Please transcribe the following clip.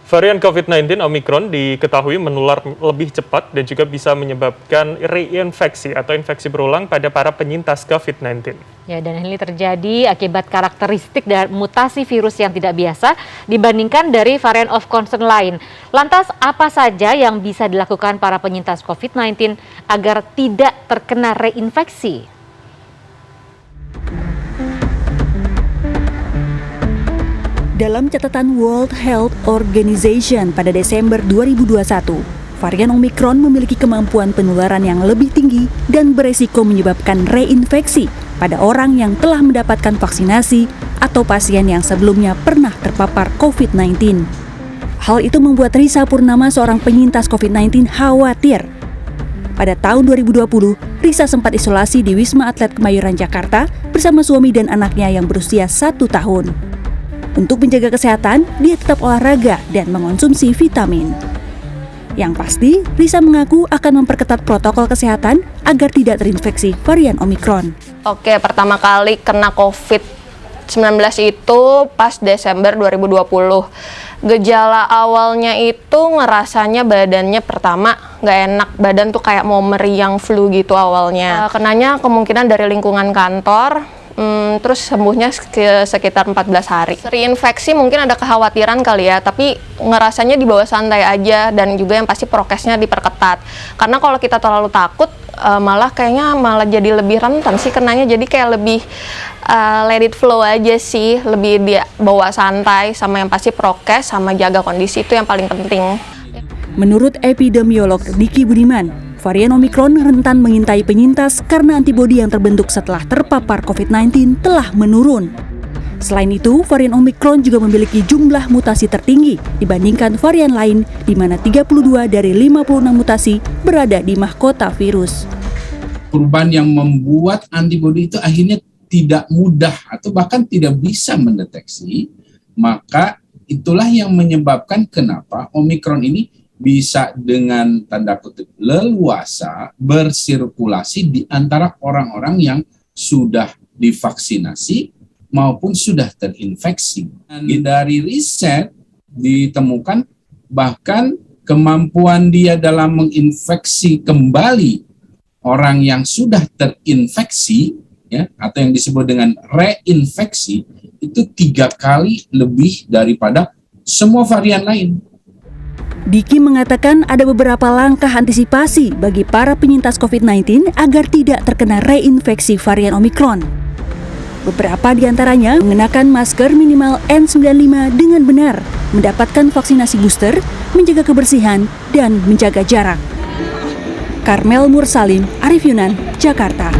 Varian COVID-19 Omicron diketahui menular lebih cepat dan juga bisa menyebabkan reinfeksi atau infeksi berulang pada para penyintas COVID-19. Ya, dan ini terjadi akibat karakteristik dan mutasi virus yang tidak biasa dibandingkan dari varian of concern lain. Lantas, apa saja yang bisa dilakukan para penyintas COVID-19 agar tidak terkena reinfeksi? Dalam catatan World Health Organization pada Desember 2021, varian Omicron memiliki kemampuan penularan yang lebih tinggi dan beresiko menyebabkan reinfeksi pada orang yang telah mendapatkan vaksinasi atau pasien yang sebelumnya pernah terpapar COVID-19. Hal itu membuat Risa Purnama, seorang penyintas COVID-19, khawatir. Pada tahun 2020, Risa sempat isolasi di Wisma Atlet Kemayoran, Jakarta bersama suami dan anaknya yang berusia 1 tahun. Untuk menjaga kesehatan, dia tetap olahraga dan mengonsumsi vitamin. Yang pasti, Risa mengaku akan memperketat protokol kesehatan agar tidak terinfeksi varian Omicron. Oke, pertama kali kena COVID-19 itu pas Desember 2020. Gejala awalnya itu ngerasanya badannya pertama nggak enak, badan tuh kayak mau meriang flu gitu awalnya. Kenanya kemungkinan dari lingkungan kantor. Terus sembuhnya sekitar 14 hari. Reinfeksi mungkin ada kekhawatiran kali ya, tapi ngerasanya di bawah santai aja, dan juga yang pasti prokesnya diperketat. Karena kalau kita terlalu takut, malah jadi lebih rentan sih kenanya, jadi kayak lebih let it flow aja sih, lebih dia bawa santai, sama yang pasti prokes sama jaga kondisi itu yang paling penting. Menurut epidemiolog Diki Budiman, varian Omicron rentan mengintai penyintas karena antibodi yang terbentuk setelah terpapar COVID-19 telah menurun. Selain itu, varian Omicron juga memiliki jumlah mutasi tertinggi dibandingkan varian lain, di mana 32 dari 56 mutasi berada di mahkota virus. Perubahan yang membuat antibodi itu akhirnya tidak mudah atau bahkan tidak bisa mendeteksi, maka itulah yang menyebabkan kenapa Omicron ini bisa dengan tanda kutip leluasa bersirkulasi di antara orang-orang yang sudah divaksinasi maupun sudah terinfeksi. Dan dari riset ditemukan bahkan kemampuan dia dalam menginfeksi kembali orang yang sudah terinfeksi, ya, atau yang disebut dengan reinfeksi, itu 3 kali lebih daripada semua varian lain. Diki mengatakan ada beberapa langkah antisipasi bagi para penyintas COVID-19 agar tidak terkena reinfeksi varian Omicron. Beberapa di antaranya mengenakan masker minimal N95 dengan benar, mendapatkan vaksinasi booster, menjaga kebersihan, dan menjaga jarak. Karmel Mursalim, Arif Yunan, Jakarta.